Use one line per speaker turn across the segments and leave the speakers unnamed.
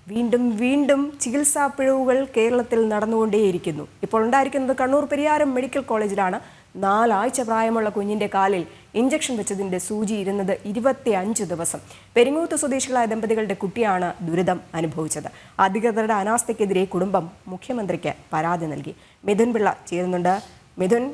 വീണ്ടും വീണ്ടും ചികിത്സാ പിഴവുകൾ കേരളത്തിൽ നടന്നുകൊണ്ടേയിരിക്കുന്നു. ഇപ്പോൾ ഉണ്ടായിരിക്കുന്നത് കണ്ണൂർ പെരിയാരം മെഡിക്കൽ കോളേജിലാണ്. 4 ആഴ്ച പ്രായമുള്ള കുഞ്ഞിന്റെ കാലിൽ ഇഞ്ചക്ഷൻ വെച്ചതിന്റെ സൂചി ഇരുന്നത് 25 ദിവസം. പെരിങ്ങൂത്ത് സ്വദേശികളായ ദമ്പതികളുടെ കുട്ടിയാണ് ദുരിതം അനുഭവിച്ചത്. അധികൃതരുടെ അനാസ്ഥയ്ക്കെതിരെ കുടുംബം മുഖ്യമന്ത്രിക്ക് പരാതി നൽകി. മിഥുൻ പിള്ള ചേരുന്നുണ്ട്. മിഥുൻ,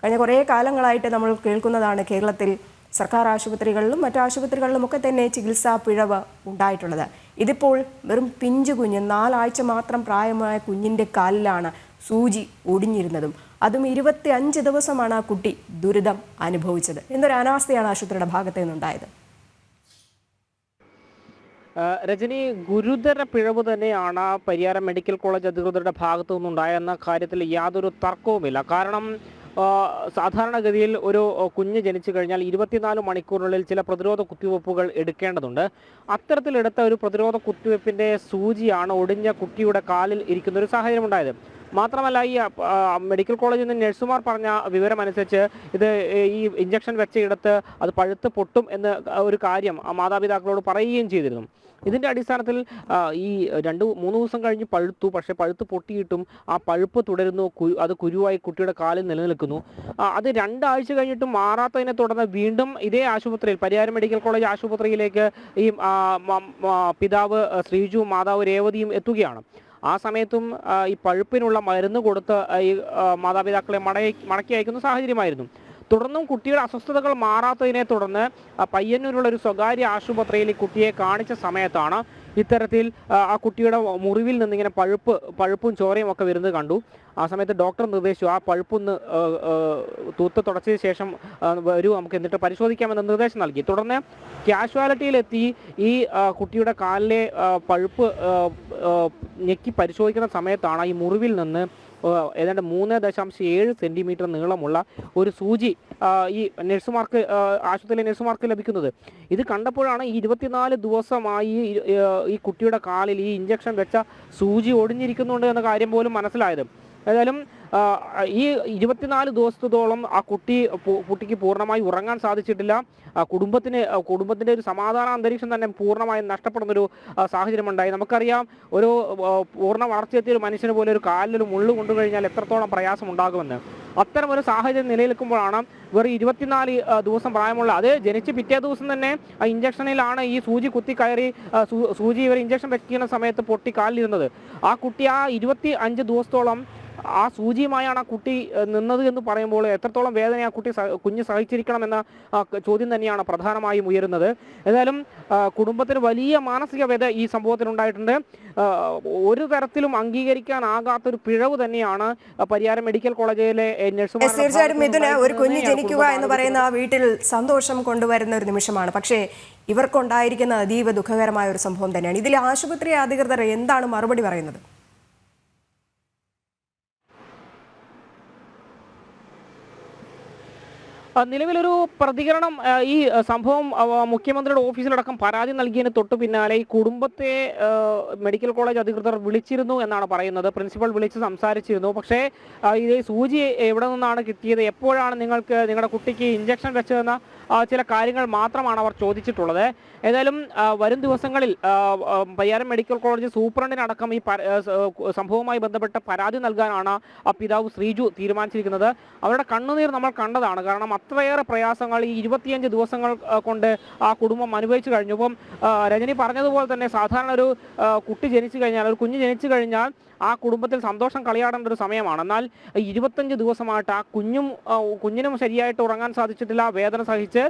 കഴിഞ്ഞ കുറേ കാലങ്ങളായിട്ട് നമ്മൾ കേൾക്കുന്നതാണ് കേരളത്തിൽ സർക്കാർ ആശുപത്രികളിലും മറ്റു ആശുപത്രികളിലുമൊക്കെ തന്നെ ചികിത്സാ പിഴവ് ഉണ്ടായിട്ടുള്ളത്. ഇതിപ്പോൾ വെറും പിഞ്ചു കുഞ്ഞ് 4 ആഴ്ച മാത്രം പ്രായമായ കുഞ്ഞിൻ്റെ കാലിലാണ് സൂചി ഒടിഞ്ഞിരുന്നതും. അതും 25 ദിവസമാണ് ആ കുട്ടി ദുരിതം അനുഭവിച്ചത്. എന്നൊരു അനാസ്ഥയാണ് ആശുപത്രിയുടെ ഭാഗത്തു നിന്നുണ്ടായത്.
രജനി, ഗുരുതര പിഴവ് തന്നെയാണ് പരിയാരം മെഡിക്കൽ കോളേജ് അധികൃതരുടെ ഭാഗത്തു നിന്നുണ്ടായെന്ന കാര്യത്തിൽ യാതൊരു തർക്കവുമില്ല. കാരണം സാധാരണഗതിയിൽ ഒരു കുഞ്ഞ് ജനിച്ചു കഴിഞ്ഞാൽ 24 മണിക്കൂറിനുള്ളിൽ ചില പ്രതിരോധ കുത്തിവയ്പ്പുകൾ എടുക്കേണ്ടതുണ്ട്. അത്തരത്തിലെടുത്ത ഒരു പ്രതിരോധ കുത്തിവയ്പ്പിൻ്റെ സൂചിയാണ് ഒടിഞ്ഞ കുട്ടിയുടെ കാലിൽ ഇരിക്കുന്ന ഒരു സാഹചര്യം ഉണ്ടായത്. മാത്രമല്ല, ഈ മെഡിക്കൽ കോളേജിൽ നിന്ന് നഴ്സുമാർ പറഞ്ഞ വിവരമനുസരിച്ച് ഇത് ഈ ഇഞ്ചക്ഷൻ വെച്ചയിടത്ത് അത് പഴുത്ത് പൊട്ടും എന്ന ഒരു കാര്യം മാതാപിതാക്കളോട് പറയുകയും ചെയ്തിരുന്നു. ഇതിൻ്റെ അടിസ്ഥാനത്തിൽ ഈ 2-3 ദിവസം കഴിഞ്ഞ് പഴുത്തു. പക്ഷേ പഴുത്ത് പൊട്ടിയിട്ടും ആ പഴുപ്പ് തുടരുന്നു. അത് കുരുവായി കുട്ടിയുടെ കാലിൽ നിലനിൽക്കുന്നു. അത് 2 ആഴ്ച കഴിഞ്ഞിട്ടും മാറാത്തതിനെ തുടർന്ന് വീണ്ടും ഇതേ ആശുപത്രിയിൽ, പരിയാരം മെഡിക്കൽ കോളേജ് ആശുപത്രിയിലേക്ക് ഈ പിതാവ് ശ്രീജു, മാതാവ് രേവതിയും എത്തുകയാണ്. ആ സമയത്തും ഈ പഴുപ്പിനുള്ള മരുന്ന് കൊടുത്ത് ഈ മാതാപിതാക്കളെ മടക്കി അയക്കുന്ന സാഹചര്യമായിരുന്നു. തുടർന്നും കുട്ടിയുടെ അസ്വസ്ഥതകൾ മാറാത്തതിനെ തുടർന്ന് പയ്യന്നൂരുള്ള ഒരു സ്വകാര്യ ആശുപത്രിയിൽ ഈ കുട്ടിയെ കാണിച്ച സമയത്താണ് ഇത്തരത്തിൽ ആ കുട്ടിയുടെ മുറിവിൽ നിന്നിങ്ങനെ പഴുപ്പും ചോരയും ഒക്കെ വരുന്നത് കണ്ടു. ആ സമയത്ത് ഡോക്ടർ നിർദ്ദേശിച്ചു ആ പഴുപ്പൊന്ന് തൂത്ത് തുടച്ചതിന് ശേഷം വരൂ, നമുക്ക് എന്നിട്ട് പരിശോധിക്കാമെന്ന് നിർദ്ദേശം നൽകി. തുടർന്ന് കാഷ്വാലിറ്റിയിലെത്തി ഈ കുട്ടിയുടെ കാലിലെ പഴുപ്പ് ഞെക്കി പരിശോധിക്കുന്ന സമയത്താണ് ഈ മുറിവിൽ നിന്ന് ഏതാണ്ട് 3.7 സെൻറ്റിമീറ്റർ നീളമുള്ള ഒരു സൂചി ഈ നഴ്സുമാർക്ക്, ആശുപത്രിയിലെ നഴ്സുമാർക്ക് ലഭിക്കുന്നത്. ഇത് കണ്ടപ്പോഴാണ് 24 ദിവസമായി ഈ കുട്ടിയുടെ കാലിൽ ഈ ഇഞ്ചക്ഷൻ വെച്ച സൂചി ഒടിഞ്ഞിരിക്കുന്നുണ്ട് എന്ന കാര്യം പോലും മനസ്സിലായത്. ഏതായാലും ഈ 24 ദിവസത്തോളം ആ കുട്ടിക്ക് പൂർണ്ണമായി ഉറങ്ങാൻ സാധിച്ചിട്ടില്ല. കുടുംബത്തിൻ്റെ ഒരു സമാധാന അന്തരീക്ഷം തന്നെ പൂർണ്ണമായും നഷ്ടപ്പെടുന്നൊരു സാഹചര്യമുണ്ടായി. നമുക്കറിയാം, ഒരു പൂർണ്ണ വളർച്ചയെത്തിയ ഒരു മനുഷ്യന് പോലെ ഒരു കാലിലൊരു മുള്ളു കൊണ്ടുകഴിഞ്ഞാൽ എത്രത്തോളം പ്രയാസം ഉണ്ടാകുമെന്ന്. അത്തരം ഒരു സാഹചര്യം നിലനിൽക്കുമ്പോഴാണ് വെറും 24 ദിവസം പ്രായമുള്ള, അത് ജനിച്ച് പിറ്റേ ദിവസം തന്നെ ഇഞ്ചക്ഷനിലാണ് ഈ സൂചി കുത്തി കയറി സൂചി ഇവർ ഇഞ്ചക്ഷൻ വെക്കുന്ന സമയത്ത് പൊട്ടി കാലിലിരുന്നത്. ആ കുട്ടി ആ 25 ദിവസത്തോളം ആ സൂചിയുമായാണ് ആ കുട്ടി നിന്നത് എന്ന് പറയുമ്പോൾ എത്രത്തോളം വേദന ആ കുഞ്ഞ് സഹിച്ചിരിക്കണമെന്ന ചോദ്യം തന്നെയാണ് പ്രധാനമായും ഉയരുന്നത്. ഏതായാലും കുടുംബത്തിന് വലിയ മാനസിക വ്യത ഈ സംഭവത്തിനുണ്ടായിട്ടുണ്ട്. ഒരു തരത്തിലും അംഗീകരിക്കാനാകാത്തൊരു പിഴവ് തന്നെയാണ് പരിയാരം മെഡിക്കൽ കോളേജിലെ നഴ്സുമാർ.
തീർച്ചയായിട്ടും ഇതിന് ഒരു കുഞ്ഞ് ജനിക്കുക എന്ന് പറയുന്ന വീട്ടിൽ സന്തോഷം കൊണ്ടുവരുന്ന ഒരു നിമിഷമാണ്. പക്ഷേ ഇവർക്കുണ്ടായിരിക്കുന്ന അതീവ ദുഃഖകരമായ ഒരു സംഭവം തന്നെയാണ്. ഇതിൽ ആശുപത്രി അധികൃതർ എന്താണ് മറുപടി പറയുന്നത്?
നിലവിലൊരു പ്രതികരണം, ഈ സംഭവം മുഖ്യമന്ത്രിയുടെ ഓഫീസിലടക്കം പരാതി നൽകിയതിന് തൊട്ടു പിന്നാലെ ഈ കുടുംബത്തെ മെഡിക്കൽ കോളേജ് അധികൃതർ വിളിച്ചിരുന്നു എന്നാണ് പറയുന്നത്. പ്രിൻസിപ്പൽ വിളിച്ച് സംസാരിച്ചിരുന്നു. പക്ഷേ ഇത് സൂചി എവിടെ നിന്നാണ് കിട്ടിയത്, എപ്പോഴാണ് നിങ്ങളുടെ കുട്ടിക്ക് ഇഞ്ചക്ഷൻ വെച്ചതെന്ന ചില കാര്യങ്ങൾ മാത്രമാണ് അവർ ചോദിച്ചിട്ടുള്ളത്. ഏതായാലും വരും ദിവസങ്ങളിൽ പരിയാരം മെഡിക്കൽ കോളേജ് സൂപ്രണ്ടിനടക്കം ഈ സംഭവവുമായി ബന്ധപ്പെട്ട പരാതി നൽകാനാണ് പിതാവ് ശ്രീജു തീരുമാനിച്ചിരിക്കുന്നത്. അവരുടെ കണ്ണുനീർ നമ്മൾ കണ്ടതാണ്. കാരണം അത്രയേറെ പ്രയാസങ്ങൾ ഈ 25 ദിവസങ്ങൾ കൊണ്ട് ആ കുടുംബം അനുഭവിച്ചു കഴിഞ്ഞു. ഇപ്പം രജനി പറഞ്ഞതുപോലെ തന്നെ സാധാരണ ഒരു കുട്ടി ജനിച്ചു കഴിഞ്ഞാൽ, ഒരു കുഞ്ഞ് ജനിച്ചു കഴിഞ്ഞാൽ ആ കുടുംബത്തിൽ സന്തോഷം കളിയാടേണ്ട ഒരു സമയമാണ്. എന്നാൽ 25 ദിവസമായിട്ട് ആ കുഞ്ഞിനും ശരിയായിട്ട് ഉറങ്ങാൻ സാധിച്ചിട്ടില്ല. വേദന സഹിച്ച്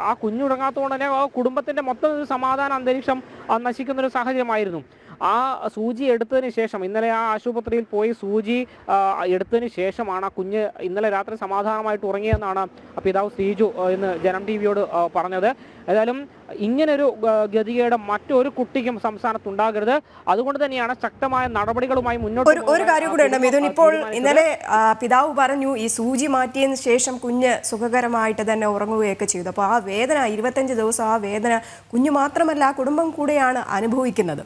ആ കുഞ്ഞുറങ്ങാത്തതുകൊണ്ട് തന്നെ കുടുംബത്തിൻ്റെ മൊത്തം ഒരു സമാധാന അന്തരീക്ഷം നശിക്കുന്നൊരു സാഹചര്യമായിരുന്നു. ആ സൂചി എടുത്തതിന് ശേഷം, ഇന്നലെ ആ ആശുപത്രിയിൽ പോയി സൂചി എടുത്തതിന് ശേഷമാണ് ആ കുഞ്ഞ് ഇന്നലെ രാത്രി സമാധാനമായിട്ട് ഉറങ്ങിയെന്നാണ് പിതാവ് ശ്രീജു ഇന്ന് ജനം ടിവിയോട് പറഞ്ഞത്. ഏതായാലും ഇങ്ങനൊരു ഗതികേട് മറ്റൊരു കുട്ടിക്കും സംസ്ഥാനത്ത് ഉണ്ടാകരുത്. അതുകൊണ്ട് തന്നെയാണ് ശക്തമായ നടപടികളുമായി മുന്നോട്ട്.
ഒരു കാര്യം കൂടെ ഉണ്ട് മിഥുൻ. ഇപ്പോൾ ഇന്നലെ പിതാവ് പറഞ്ഞു ഈ സൂചി മാറ്റിയതിന് ശേഷം കുഞ്ഞ് സുഖകരമായിട്ട് തന്നെ ഉറങ്ങുകയൊക്കെ ചെയ്തു. അപ്പോൾ ആ വേദന 25 ദിവസം ആ വേദന കുഞ്ഞു മാത്രമല്ല ആ കുടുംബം കൂടെയാണ് അനുഭവിക്കുന്നത്.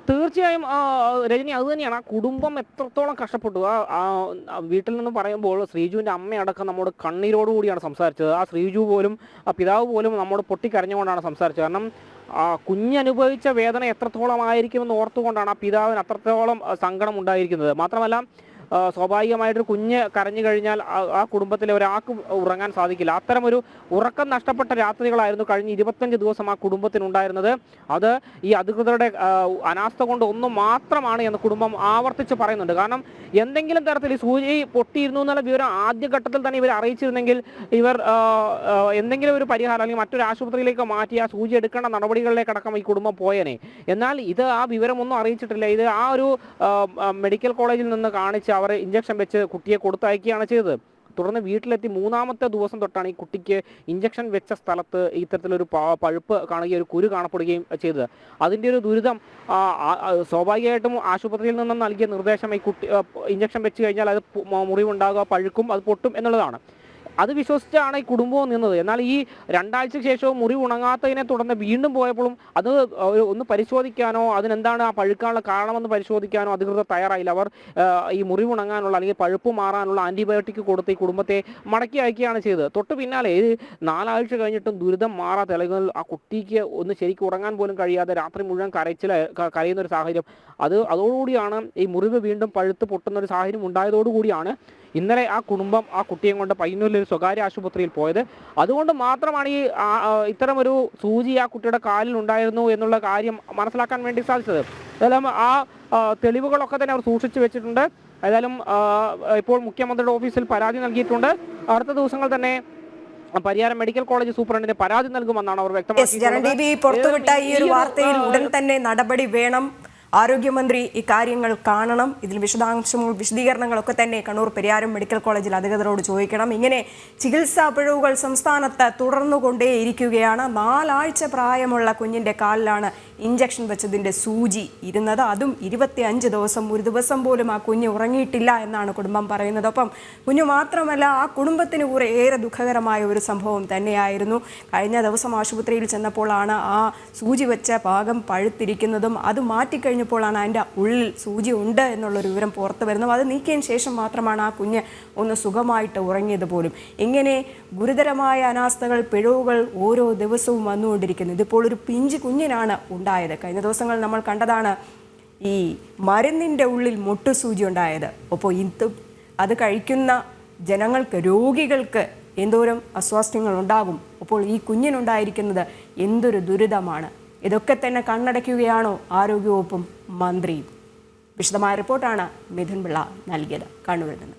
തീർച്ചയായും തീർച്ചയായും രജനി അത് തന്നെയാണ്. ആ കുടുംബം എത്രത്തോളം കഷ്ടപ്പെട്ടു. വീട്ടിൽ നിന്ന് പറയുമ്പോൾ ശ്രീജുവിൻ്റെ അമ്മയടക്കം നമ്മോട് കണ്ണീരോടുകൂടിയാണ് സംസാരിച്ചത്. ആ ശ്രീജു പോലും പിതാവ് പോലും നമ്മോട് പൊട്ടിക്കരഞ്ഞുകൊണ്ടാണ് സംസാരിച്ചത്. കാരണം കുഞ്ഞനുഭവിച്ച വേദന എത്രത്തോളം ആയിരിക്കുമെന്ന് ഓർത്തുകൊണ്ടാണ് ആ പിതാവിന് അത്രത്തോളം സങ്കടം ഉണ്ടായിരിക്കുന്നത്. മാത്രമല്ല സ്വാഭാവികമായിട്ടൊരു കുഞ്ഞ് കരഞ്ഞു കഴിഞ്ഞാൽ ആ കുടുംബത്തിലെ ഒരാൾക്ക് ഉറങ്ങാൻ സാധിക്കില്ല. അത്തരമൊരു ഉറക്കം നഷ്ടപ്പെട്ട രാത്രികളായിരുന്നു കഴിഞ്ഞ 25 ദിവസം ആ കുടുംബത്തിനുണ്ടായിരുന്നത്. അത് ഈ അധികൃതരുടെ അനാസ്ഥ കൊണ്ട് ഒന്നും മാത്രമാണ് എന്ന് കുടുംബം ആവർത്തിച്ച് പറയുന്നുണ്ട്. കാരണം എന്തെങ്കിലും തരത്തിൽ ഈ സൂചി പൊട്ടിയിരുന്നു എന്നുള്ള വിവരം ആദ്യഘട്ടത്തിൽ തന്നെ ഇവർ അറിയിച്ചിരുന്നെങ്കിൽ ഇവർ എന്തെങ്കിലും ഒരു പരിഹാരം അല്ലെങ്കിൽ മറ്റൊരു ആശുപത്രിയിലേക്ക് മാറ്റി ആ സൂചി എടുക്കേണ്ട നടപടികളിലേക്കടക്കം ഈ കുടുംബം പോയേനെ. എന്നാൽ ഇത് ആ വിവരമൊന്നും അറിയിച്ചിട്ടില്ല. ഇത് ആ ഒരു മെഡിക്കൽ കോളേജിൽ നിന്ന് കാണിച്ച് അവർ ഇഞ്ചക്ഷൻ വെച്ച് കുട്ടിയെ കൊടുത്തയക്കുകയാണ് ചെയ്തത്. തുടർന്ന് വീട്ടിലെത്തി 3-ാമത്തെ ദിവസം തൊട്ടാണ് ഈ കുട്ടിക്ക് ഇഞ്ചക്ഷൻ വെച്ച സ്ഥലത്ത് ഇത്തരത്തിലൊരു പഴുപ്പ് കാണുകയും ഒരു കുരു കാണപ്പെടുകയും ചെയ്തത്. അതിൻ്റെ ഒരു ദുരിതം സ്വാഭാവികമായിട്ടും ആശുപത്രിയിൽ നിന്നും നൽകിയ നിർദ്ദേശം ഈ കുട്ടി ഇഞ്ചക്ഷൻ വെച്ച് കഴിഞ്ഞാൽ അത് മുറിവുണ്ടാകുക, പഴുക്കും, അത് പൊട്ടും എന്നുള്ളതാണ്. അത് വിശ്വസിച്ചാണ് ഈ കുടുംബവും നിന്നത്. എന്നാൽ ഈ 2 ആഴ്ചയ്ക്ക് ശേഷവും മുറിവ് ഉണങ്ങാത്തതിനെ തുടർന്ന് വീണ്ടും പോയപ്പോഴും അത് ഒന്ന് പരിശോധിക്കാനോ അതിനെന്താണ് ആ പഴുക്കാനുള്ള കാരണമെന്ന് പരിശോധിക്കാനോ അധികൃതർ തയ്യാറായില്ല. അവർ ഈ മുറിവ് ഉണങ്ങാനുള്ള അല്ലെങ്കിൽ പഴുപ്പ് മാറാനുള്ള ആൻറ്റിബയോട്ടിക് കൊടുത്ത് ഈ കുടുംബത്തെ മടക്കി അയക്കുകയാണ് ചെയ്തത്. തൊട്ട് പിന്നാലെ 4 ആഴ്ച കഴിഞ്ഞിട്ടും ദുരിതം മാറാത്ത, അല്ലെങ്കിൽ ആ കുട്ടിക്ക് ഒന്ന് ശരിക്കും ഉറങ്ങാൻ പോലും കഴിയാതെ രാത്രി മുഴുവൻ കരയുന്ന ഒരു സാഹചര്യം, അതോടുകൂടിയാണ് ഈ മുറിവ് വീണ്ടും പഴുത്ത് പൊട്ടുന്ന ഒരു സാഹചര്യം ഉണ്ടായതോടുകൂടിയാണ് ഇന്നലെ ആ കുടുംബം ആ കുട്ടിയെ കൊണ്ട് പയ്യന്നൂരിൽ സ്വകാര്യ ആശുപത്രിയിൽ പോയത്. അതുകൊണ്ട് മാത്രമാണ് ഈ ഇത്തരമൊരു സൂചി ആ കുട്ടിയുടെ കാലിൽ ഉണ്ടായിരുന്നു എന്നുള്ള കാര്യം മനസ്സിലാക്കാൻ വേണ്ടി സാധിച്ചത്. ഏതായാലും ആ തെളിവുകളൊക്കെ തന്നെ അവർ സൂക്ഷിച്ചു വെച്ചിട്ടുണ്ട്. ഏതായാലും ഇപ്പോൾ മുഖ്യമന്ത്രിയുടെ ഓഫീസിൽ പരാതി നൽകിയിട്ടുണ്ട്. അടുത്ത ദിവസങ്ങൾ തന്നെ പരിയാരം മെഡിക്കൽ കോളേജ് സൂപ്രണ്ടിന് പരാതി നൽകുമെന്നാണ് അവർ വ്യക്തമാക്കിയത്.
പുറത്തുവിട്ട ഈ ഒരു വാർത്തയിൽ ഉടൻ തന്നെ നടപടി വേണം. ആരോഗ്യമന്ത്രി ഇക്കാര്യങ്ങൾ കാണണം. ഇതിൽ വിശദീകരണങ്ങളൊക്കെ തന്നെ കണ്ണൂർ പെരിയാരം മെഡിക്കൽ കോളേജിൽ അധികൃതരോട് ചോദിക്കണം. ഇങ്ങനെ ചികിത്സാ പിഴവുകൾ സംസ്ഥാനത്ത് തുടർന്നുകൊണ്ടേയിരിക്കുകയാണ്. 4 ആഴ്ച പ്രായമുള്ള കുഞ്ഞിൻ്റെ കാലിലാണ് ഇഞ്ചക്ഷൻ വെച്ചതിൻ്റെ സൂചി ഇരുന്നത്. അതും 25 ദിവസം. ഒരു ദിവസം പോലും ആ കുഞ്ഞ് ഉറങ്ങിയിട്ടില്ല എന്നാണ് കുടുംബം പറയുന്നത്. ഒപ്പം കുഞ്ഞു മാത്രമല്ല, ആ കുടുംബത്തിന് ഏറെ ദുഃഖകരമായ ഒരു സംഭവം തന്നെയായിരുന്നു. കഴിഞ്ഞ ദിവസം ആശുപത്രിയിൽ ചെന്നപ്പോഴാണ് ആ സൂചി വെച്ച ഭാഗം പഴുത്തിരിക്കുന്നതും അത് മാറ്റിക്കഴിഞ്ഞപ്പോഴാണ് അതിൻ്റെ ഉള്ളിൽ സൂചി ഉണ്ട് എന്നുള്ളൊരു വിവരം പുറത്തു വരുന്നത്. അത് നീക്കിയതിന് ശേഷം മാത്രമാണ് ആ കുഞ്ഞ് ഒന്ന് സുഖമായിട്ട് ഉറങ്ങിയത് പോലും. ഇങ്ങനെ ഗുരുതരമായ അനാസ്ഥകൾ, പിഴവുകൾ ഓരോ ദിവസവും വന്നുകൊണ്ടിരിക്കുന്നു. ഇതിപ്പോൾ ഒരു പിഞ്ച് കുഞ്ഞിനാണ് ഉണ്ടായത്. കഴിഞ്ഞ ദിവസങ്ങൾ നമ്മൾ കണ്ടതാണ് ഈ മരുന്നിൻ്റെ ഉള്ളിൽ മുട്ടുസൂചി ഉണ്ടായത്. അപ്പോൾ അത് കഴിക്കുന്ന ജനങ്ങൾക്ക്, രോഗികൾക്ക് എന്തോരം അസ്വാസ്ഥ്യങ്ങൾ ഉണ്ടാകും. അപ്പോൾ ഈ കുഞ്ഞിനുണ്ടായിരിക്കുന്നത് എന്തൊരു ദുരിതമാണ്. ഇതൊക്കെ തന്നെ കണ്ണടയ്ക്കുകയാണോ ആരോഗ്യവകുപ്പും മന്ത്രിയും? വിശദമായ റിപ്പോർട്ടാണ് മിഥുൻ പിള്ള നൽകിയത് കണ്ണൂരിൽ നിന്ന്.